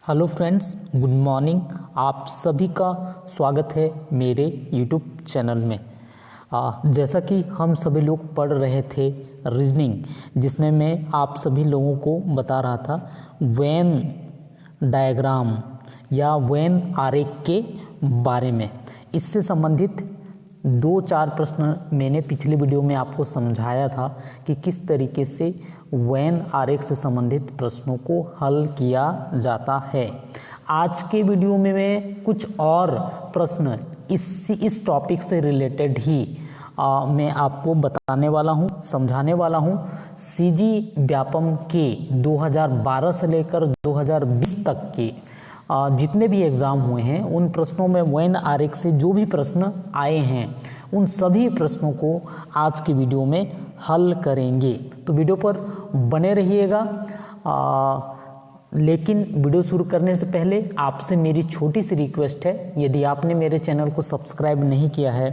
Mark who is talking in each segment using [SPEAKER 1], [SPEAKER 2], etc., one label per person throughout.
[SPEAKER 1] Hello friends, good morning. आप सभी का स्वागत है मेरे यूट्यूब चैनल में। जैसा कि हम सभी लोग पढ़ रहे थे रीजनिंग, जिसमें मैं आप सभी लोगों को बता रहा था वेन डायग्राम या वेन आरेख के बारे में। इससे संबंधित 2-4 प्रश्न मैंने पिछले वीडियो में आपको समझाया था कि किस तरीके से वेन आरेख से संबंधित प्रश्नों को हल किया जाता है। आज के वीडियो में मैं कुछ और प्रश्न इस टॉपिक से रिलेटेड ही मैं आपको बताने वाला हूँ, समझाने वाला हूँ। सीजी व्यापम के 2012 से लेकर 2020 तक के जितने भी एग्ज़ाम हुए हैं उन प्रश्नों में वेन आरेख से जो भी प्रश्न आए हैं उन सभी प्रश्नों को आज की वीडियो में हल करेंगे। तो वीडियो पर बने रहिएगा। लेकिन वीडियो शुरू करने से पहले आपसे मेरी छोटी सी रिक्वेस्ट है, यदि आपने मेरे चैनल को सब्सक्राइब नहीं किया है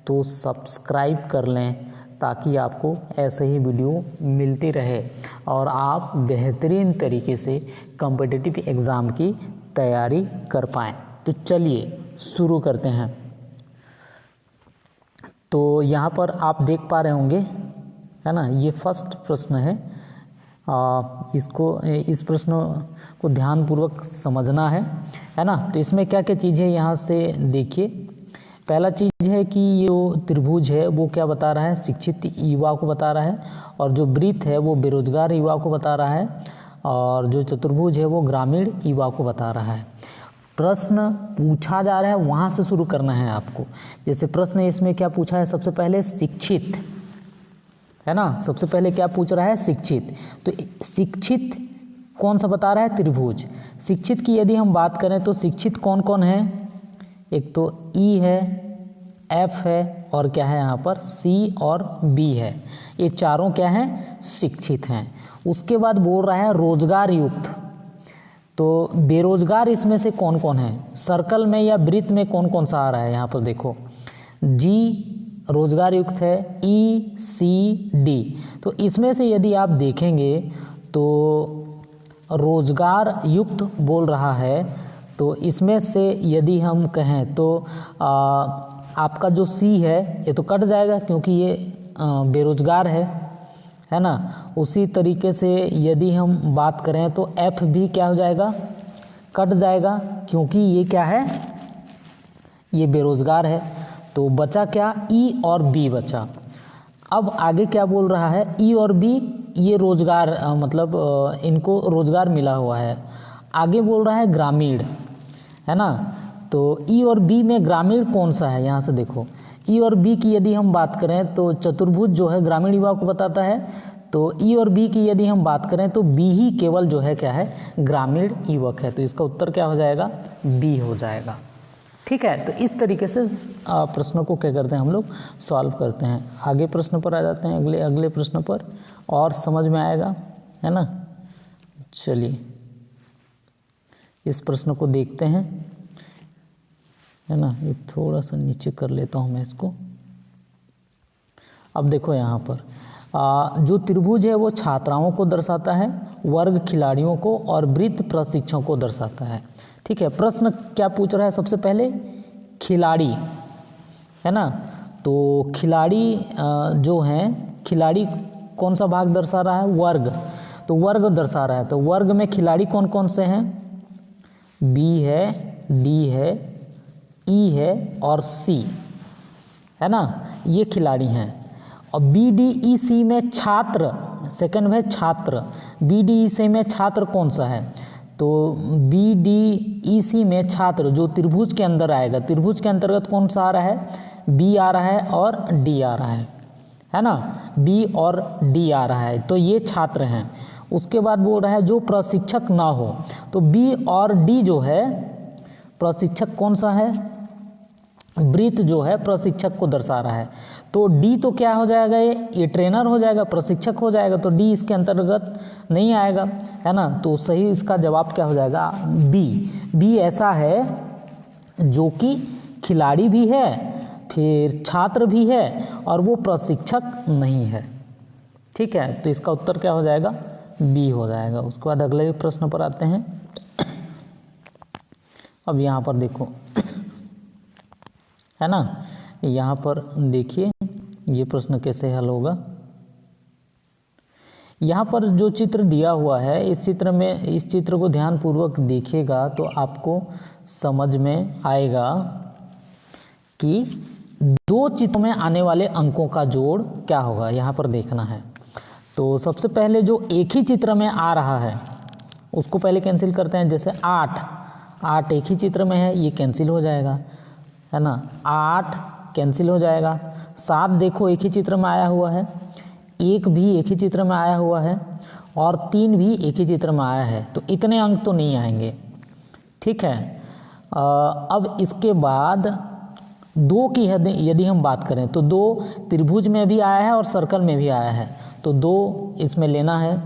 [SPEAKER 1] तो सब्सक्राइब कर लें, ताकि आपको ऐसे ही वीडियो मिलती रहे और आप बेहतरीन तरीके से कॉम्पिटिटिव एग्ज़ाम की तैयारी कर पाएँ। तो चलिए शुरू करते हैं। तो यहाँ पर आप देख पा रहे होंगे, है ना, ये फर्स्ट प्रश्न है। इस प्रश्न को ध्यानपूर्वक समझना है ना। तो इसमें क्या क्या चीज़ है यहाँ से देखिए। पहला चीज़ है कि ये जो त्रिभुज है वो क्या बता रहा है, शिक्षित युवा को बता रहा है, और जो वृत्त है वो बेरोजगार युवा को बता रहा है, और जो चतुर्भुज है वो ग्रामीण युवा को बता रहा है। प्रश्न पूछा जा रहा है वहाँ से शुरू करना है आपको। जैसे प्रश्न इसमें क्या पूछा है, सबसे पहले शिक्षित, है ना, सबसे पहले क्या पूछ रहा है, शिक्षित। तो शिक्षित कौन सा बता रहा है, त्रिभुज। शिक्षित की यदि हम बात करें तो शिक्षित कौन कौन है, एक तो ई है, एफ है, और क्या है यहाँ पर सी और बी है। ये चारों क्या हैं, शिक्षित हैं। उसके बाद बोल रहा है रोजगार युक्त। तो बेरोजगार इसमें से कौन कौन है, सर्कल में या वृत्त में कौन कौन सा आ रहा है, यहाँ पर देखो जी रोजगार युक्त है, ई सी डी। तो इसमें से यदि आप देखेंगे तो रोजगार युक्त बोल रहा है, तो इसमें से यदि हम कहें तो आपका जो सी है ये तो कट जाएगा क्योंकि ये बेरोजगार है ना। उसी तरीके से यदि हम बात करें तो एफ भी क्या हो जाएगा, कट जाएगा, क्योंकि ये क्या है, ये बेरोजगार है। तो बचा क्या, ई और बी बचा। अब आगे क्या बोल रहा है, ई और बी ये रोजगार मतलब इनको रोजगार मिला हुआ है। आगे बोल रहा है ग्रामीण, है ना। तो ई और बी में ग्रामीण कौन सा है, यहाँ से देखो ई और बी की यदि हम बात करें तो चतुर्भुज जो है ग्रामीण युवा को बताता है। तो ई और बी की यदि हम बात करें तो बी ही केवल जो है क्या है, ग्रामीण युवक है। तो इसका उत्तर क्या हो जाएगा, बी हो जाएगा। ठीक है, तो इस तरीके से प्रश्नों को क्या करते हैं हम लोग, सॉल्व करते हैं। आगे प्रश्न पर आ जाते हैं, अगले प्रश्न पर, और समझ में आएगा, है ना। चलिए इस प्रश्न को देखते हैं, है ना। ये थोड़ा सा नीचे कर लेता हूँ मैं इसको। अब देखो यहाँ पर जो त्रिभुज है वो छात्राओं को दर्शाता है, वर्ग खिलाड़ियों को, और वृत्त प्रशिक्षकों को दर्शाता है। ठीक है, प्रश्न क्या पूछ रहा है, सबसे पहले खिलाड़ी, है ना। तो खिलाड़ी जो हैं, खिलाड़ी कौन सा भाग दर्शा रहा है, वर्ग। तो वर्ग दर्शा रहा है। तो वर्ग में खिलाड़ी कौन कौन से हैं, बी है, डी है, ई है और सी, है ना, ये खिलाड़ी हैं। और बी डी ई सी में छात्र, सेकंड में छात्र, बी डी ई सी में छात्र कौन सा है, तो बी डी ई सी में छात्र जो त्रिभुज के अंदर आएगा, त्रिभुज के अंतर्गत कौन सा आ रहा है, बी आ रहा है और डी आ रहा है ना, बी और डी आ रहा है। तो ये छात्र हैं। उसके बाद बोल रहा है जो प्रशिक्षक ना हो, तो बी और डी जो है, प्रशिक्षक कौन सा है, वृत्त जो है प्रशिक्षक को दर्शा रहा है। तो डी तो क्या हो जाएगा, ये ट्रेनर हो जाएगा, प्रशिक्षक हो जाएगा। तो डी इसके अंतर्गत नहीं आएगा, है ना। तो सही इसका जवाब क्या हो जाएगा, बी। बी ऐसा है जो कि खिलाड़ी भी है, फिर छात्र भी है, और वो प्रशिक्षक नहीं है। ठीक है, तो इसका उत्तर क्या हो जाएगा, बी हो जाएगा। उसके बाद अगले प्रश्न पर आते हैं। अब यहाँ पर देखो है ना, यहाँ पर देखिए ये प्रश्न कैसे हल होगा। यहाँ पर जो चित्र दिया हुआ है, इस चित्र को ध्यानपूर्वक देखिएगा तो आपको समझ में आएगा कि दो चित्रों में आने वाले अंकों का जोड़ क्या होगा, यहाँ पर देखना है। तो सबसे पहले जो एक ही चित्र में आ रहा है उसको पहले कैंसिल करते हैं। जैसे 8 एक ही चित्र में है, ये कैंसिल हो जाएगा, है ना, 8 कैंसिल हो जाएगा। 7 देखो एक ही चित्र में आया हुआ है, 1 भी एक ही चित्र में आया हुआ है और 3 भी एक ही चित्र में आया है, तो इतने अंक तो नहीं आएंगे, ठीक है। अब इसके बाद 2 की यदि हम बात करें तो 2 त्रिभुज में भी आया है और सर्कल में भी आया है, तो 2 इसमें लेना है।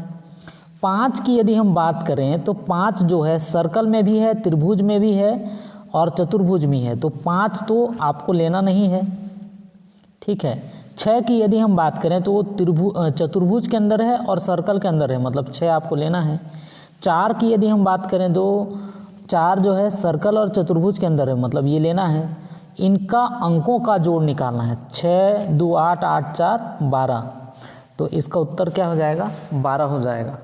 [SPEAKER 1] 5 की यदि हम बात करें तो 5 जो है सर्कल में भी है, त्रिभुज में भी है और चतुर्भुज में है, तो 5 तो आपको लेना नहीं है, ठीक है। 6 की यदि हम बात करें तो वो चतुर्भुज के अंदर है और सर्कल के अंदर है, मतलब 6 आपको लेना है। 4 की यदि हम बात करें तो 4 जो है सर्कल और चतुर्भुज के अंदर है, मतलब ये लेना है। इनका अंकों का जोड़ निकालना है। 6 2 8 8 4 12, तो इसका उत्तर क्या हो जाएगा, 12 हो जाएगा,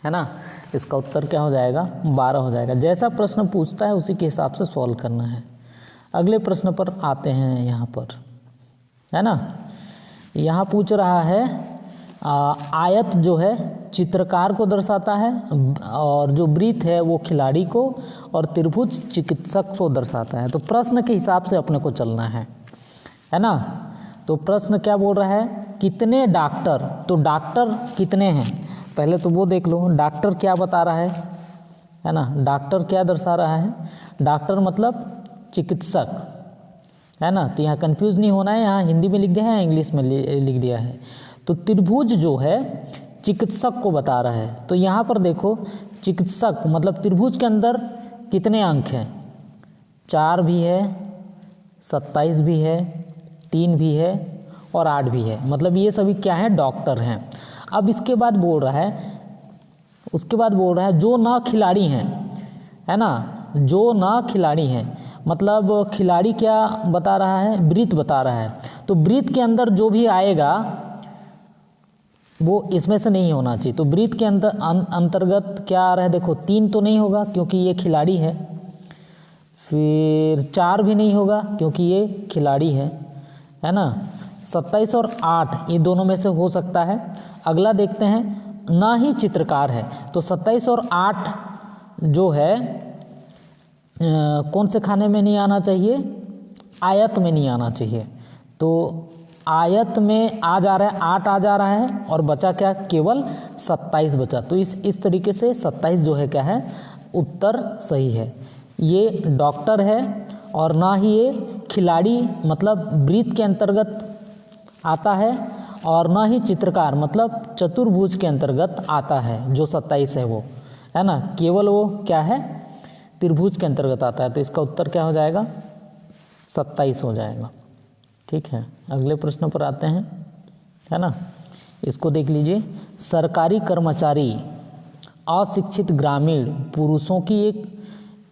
[SPEAKER 1] है ना। इसका उत्तर क्या हो जाएगा, 12 हो जाएगा। जैसा प्रश्न पूछता है उसी के हिसाब से सॉल्व करना है। अगले प्रश्न पर आते हैं, यहाँ पर है ना, यहाँ पूछ रहा है आयत जो है चित्रकार को दर्शाता है और जो वृत्त है वो खिलाड़ी को और त्रिभुज चिकित्सक को दर्शाता है। तो प्रश्न के हिसाब से अपने को चलना है ना। तो प्रश्न क्या बोल रहा है, कितने डॉक्टर, तो डॉक्टर कितने हैं पहले तो वो देख लो। डॉक्टर क्या बता रहा है ना, डॉक्टर क्या दर्शा रहा है, डॉक्टर मतलब चिकित्सक, है ना। तो यहाँ कंफ्यूज नहीं होना है, यहाँ हिंदी में लिख दिया है, इंग्लिश में लिख दिया है। तो त्रिभुज जो है चिकित्सक को बता रहा है, तो यहाँ पर देखो चिकित्सक मतलब त्रिभुज के अंदर कितने अंक हैं, 4 भी है, 27 भी है, 3 भी है और 8 भी है, मतलब ये सभी क्या है, डॉक्टर हैं। अब इसके बाद बोल रहा है जो ना खिलाड़ी हैं, है ना, जो ना खिलाड़ी हैं, मतलब खिलाड़ी क्या बता रहा है, वृत्त बता रहा है। तो वृत्त के अंदर जो भी आएगा वो इसमें से नहीं होना चाहिए। तो वृत्त के अंदर अंतर्गत क्या आ रहा है, देखो 3 तो नहीं होगा क्योंकि ये खिलाड़ी है, फिर 4 भी नहीं होगा क्योंकि ये खिलाड़ी है ना। 27 और 8 ये दोनों में से हो सकता है। अगला देखते हैं, ना ही चित्रकार है, तो 27 और 8 जो है कौन से खाने में नहीं आना चाहिए, आयत में नहीं आना चाहिए। तो आयत में आ जा रहा है, 8 आ जा रहा है और बचा क्या, केवल 27 बचा। तो इस तरीके से 27 जो है क्या है, उत्तर सही है। ये डॉक्टर है और ना ही ये खिलाड़ी मतलब वृत्त के अंतर्गत आता है और ना ही चित्रकार मतलब चतुर्भुज के अंतर्गत आता है, जो 27 है वो, है ना, केवल वो क्या है, त्रिभुज के अंतर्गत आता है। तो इसका उत्तर क्या हो जाएगा, 27 हो जाएगा, ठीक है। अगले प्रश्न पर आते हैं, है ना, इसको देख लीजिए। सरकारी कर्मचारी अशिक्षित ग्रामीण पुरुषों की एक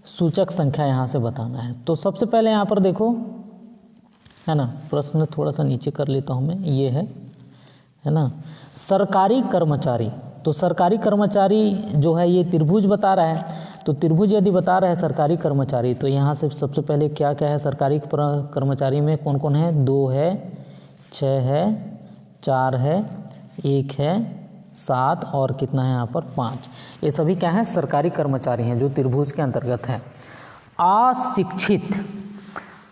[SPEAKER 1] सूचक संख्या यहाँ से बताना है। तो सबसे पहले यहाँ पर देखो, है ना, प्रश्न थोड़ा सा नीचे कर लेता हूँ मैं, ये है ना, सरकारी कर्मचारी। तो सरकारी कर्मचारी जो है ये त्रिभुज बता रहा है, तो त्रिभुज यदि बता रहा है सरकारी कर्मचारी, तो यहाँ से सबसे पहले क्या क्या है, सरकारी कर्मचारी में कौन कौन है, 2 है, 6 है, 4 है, एक है, 7 और कितना है यहाँ पर 5। ये सभी क्या है, सरकारी कर्मचारी हैं जो त्रिभुज के अंतर्गत है।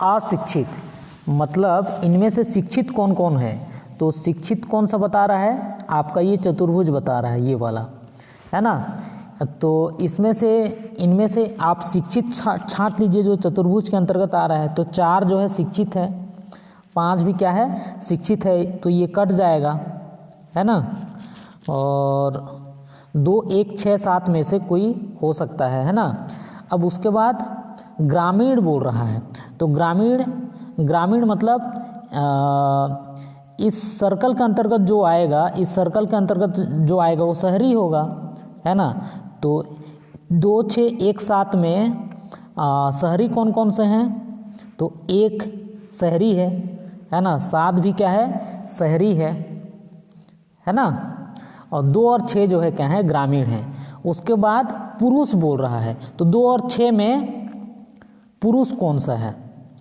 [SPEAKER 1] अशिक्षित मतलब इनमें से शिक्षित कौन कौन है, तो शिक्षित कौन सा बता रहा है, आपका ये चतुर्भुज बता रहा है, ये वाला, है ना। तो इनमें से आप शिक्षित छांट लीजिए जो चतुर्भुज के अंतर्गत आ रहा है। तो 4 जो है शिक्षित है, 5 भी क्या है, शिक्षित है, तो ये कट जाएगा, है ना। और 2 1 6 7 में से कोई हो सकता है ना। अब उसके बाद ग्रामीण बोल रहा है, तो ग्रामीण मतलब इस सर्कल के अंतर्गत जो आएगा, वो शहरी होगा, है ना। तो 2 6 एक साथ में शहरी कौन कौन से हैं? तो 1 शहरी है ना, 7 भी क्या है? शहरी है ना, और 2 और 6 जो है क्या है? ग्रामीण है। उसके बाद पुरुष बोल रहा है, तो 2 और 6 में पुरुष कौन सा है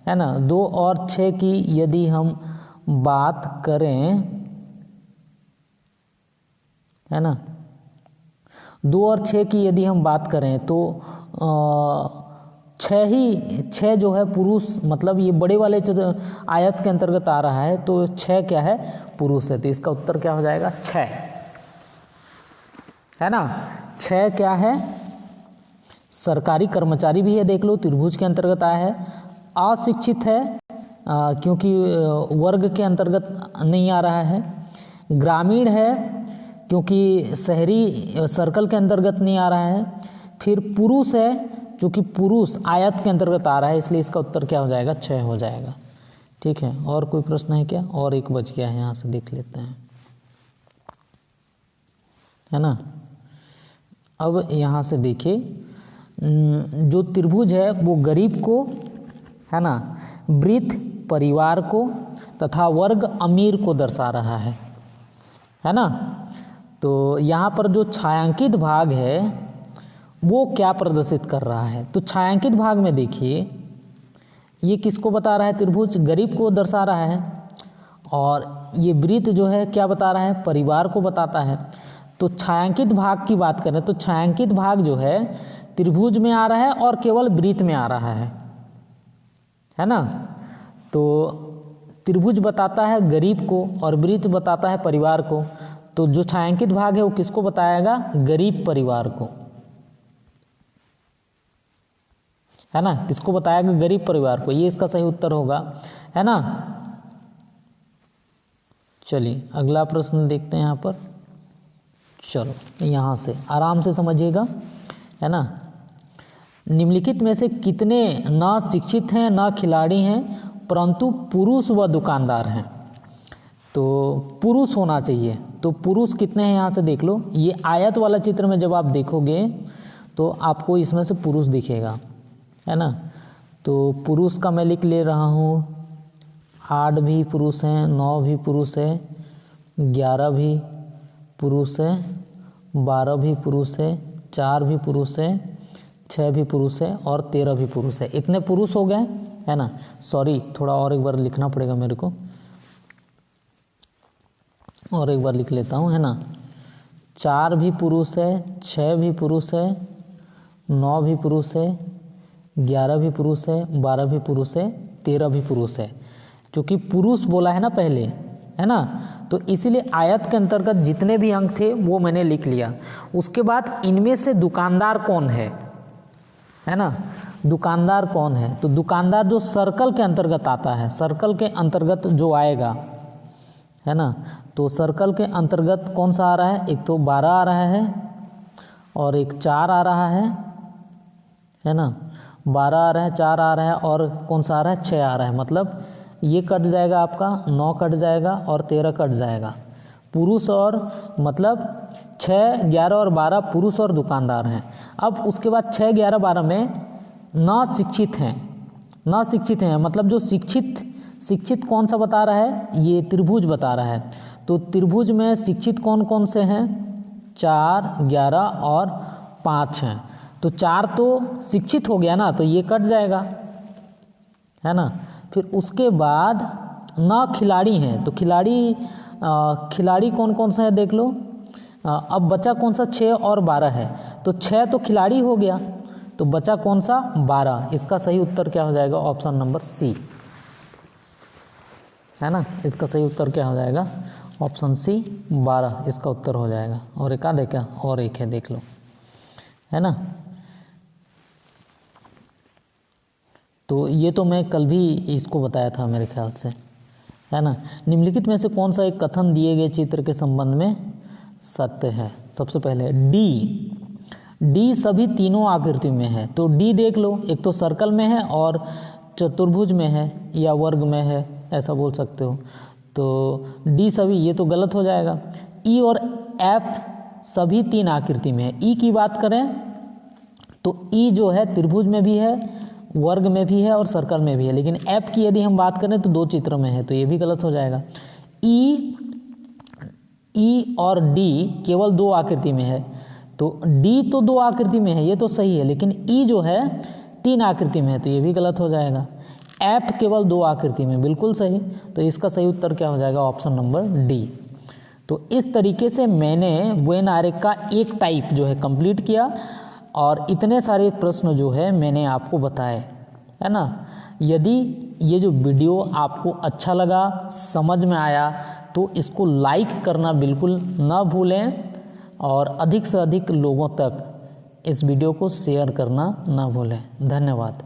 [SPEAKER 1] ना। 2 और 6 की यदि हम बात करें, है ना, 2 और 6 की यदि हम बात करें तो 6 जो है पुरुष, मतलब ये बड़े वाले जो आयत के अंतर्गत आ रहा है, तो 6 क्या है? पुरुष है। तो इसका उत्तर क्या हो जाएगा? 6, है ना। 6 क्या है? सरकारी कर्मचारी भी है, देख लो, त्रिभुज के अंतर्गत आया है। अशिक्षित है क्योंकि वर्ग के अंतर्गत नहीं आ रहा है। ग्रामीण है क्योंकि शहरी सर्कल के अंतर्गत नहीं आ रहा है। फिर पुरुष है क्योंकि पुरुष आयत के अंतर्गत आ रहा है, इसलिए इसका उत्तर क्या हो जाएगा? 6 हो जाएगा। ठीक है, और कोई प्रश्न है क्या? और एक बच गया है, यहाँ से देख लेते हैं, है ना। अब यहाँ से देखिए, जो त्रिभुज है वो गरीब को, है ना, वृद्ध परिवार को तथा वर्ग अमीर को दर्शा रहा है ना। तो यहाँ पर जो छायांकित भाग है वो क्या प्रदर्शित कर रहा है? तो छायांकित भाग में देखिए, ये किसको बता रहा है? त्रिभुज गरीब को दर्शा रहा है, और ये वृत्त जो है क्या बता रहा है? परिवार को बताता है। तो छायांकित भाग की बात करें तो छायांकित भाग जो है त्रिभुज में आ रहा है और केवल वृत्त में आ रहा है ना। तो त्रिभुज बताता है गरीब को और वृत्त बताता है परिवार को। तो जो छायांकित भाग है वो किसको बताएगा? गरीब परिवार को, है ना। किसको बताएगा? गरीब परिवार को। ये इसका सही उत्तर होगा, है ना। चलिए अगला प्रश्न देखते हैं यहाँ पर। चलो यहाँ से आराम से समझिएगा, है ना। निम्नलिखित में से कितने न शिक्षित हैं, न खिलाड़ी हैं, परंतु पुरुष व दुकानदार हैं? तो पुरुष होना चाहिए। तो पुरुष कितने हैं यहाँ से देख लो। ये आयत वाला चित्र में जब आप देखोगे तो आपको इसमें से पुरुष दिखेगा, है ना। तो पुरुष का मैं लिख ले रहा हूँ, 8 भी पुरुष हैं, 9 भी पुरुष है, 11 भी पुरुष है, 12 भी पुरुष है, 4 भी पुरुष है, 6 भी पुरुष है और 13 भी पुरुष है। इतने पुरुष हो गए, है ना। सॉरी, थोड़ा और एक बार लिखना पड़ेगा मेरे को, और एक बार लिख लेता हूँ, है ना। 4 भी पुरुष है, 6 भी पुरुष है, 9 भी पुरुष है, 11 भी पुरुष है, 12 भी पुरुष है, 13 भी पुरुष है। क्योंकि पुरुष बोला है ना पहले, है ना, तो इसीलिए आयत के अंतर्गत जितने भी अंक थे वो मैंने लिख लिया। उसके बाद इनमें से दुकानदार कौन है ना। दुकानदार कौन है? तो दुकानदार जो सर्कल के अंतर्गत आता है, सर्कल के अंतर्गत जो आएगा, है ना। तो सर्कल के अंतर्गत कौन सा आ रहा है? एक तो 12 आ रहा है और एक 4 आ रहा है ना। 12 आ रहा है, 4 आ रहा है और कौन सा आ रहा है? 6 आ रहा है। मतलब ये कट जाएगा आपका, 9 कट जाएगा और 13 कट जाएगा। पुरुष और मतलब 6, 11 और 12 पुरुष और दुकानदार हैं। अब उसके बाद 6, 11, 12 में न शिक्षित हैं, मतलब जो शिक्षित कौन सा बता रहा है? ये त्रिभुज बता रहा है। तो त्रिभुज में शिक्षित कौन कौन से हैं? 4, 11 और 5 हैं। तो 4 तो शिक्षित हो गया ना, तो ये कट जाएगा, है ना। फिर उसके बाद न खिलाड़ी हैं, तो खिलाड़ी कौन कौन सा है देख लो। अब बचा कौन सा? 6 और 12 है। तो 6 तो खिलाड़ी हो गया, तो बचा कौन सा? 12। इसका सही उत्तर क्या हो जाएगा? ऑप्शन नंबर सी, है ना। इसका सही उत्तर क्या हो जाएगा? ऑप्शन सी, 12 इसका उत्तर हो जाएगा। और एक आध है क्या? और एक है, देख लो, है ना। तो ये तो मैं कल भी इसको बताया था मेरे ख्याल से, है ना। निम्नलिखित में से कौन सा एक कथन दिए गए चित्र के संबंध में सत्य है? सबसे पहले डी सभी तीनों आकृति में है। तो डी देख लो, एक तो सर्कल में है और चतुर्भुज में है या वर्ग में है, ऐसा बोल सकते हो। तो डी सभी, ये तो गलत हो जाएगा। ई और एफ सभी 3 आकृति में है। ई की बात करें तो ई जो है त्रिभुज में भी है, वर्ग में भी है और सर्कल में भी है, लेकिन एफ की यदि हम बात करें तो दो चित्र में है, तो ये भी गलत हो जाएगा। ई और डी केवल दो आकृति में है, तो डी तो दो आकृति में है, ये तो सही है, लेकिन ई जो है तीन आकृति में है, तो ये भी गलत हो जाएगा। एफ केवल दो आकृति में, बिल्कुल सही। तो इसका सही उत्तर क्या हो जाएगा? Option number D. तो इस तरीके से मैंने वेन आरेख का एक टाइप जो है कंप्लीट किया और इतने सारे प्रश्न जो है मैंने आपको बताए, है ना। यदि ये जो वीडियो आपको अच्छा लगा, समझ में आया, तो इसको लाइक करना बिल्कुल ना भूलें और अधिक से अधिक लोगों तक इस वीडियो को शेयर करना ना भूलें। धन्यवाद।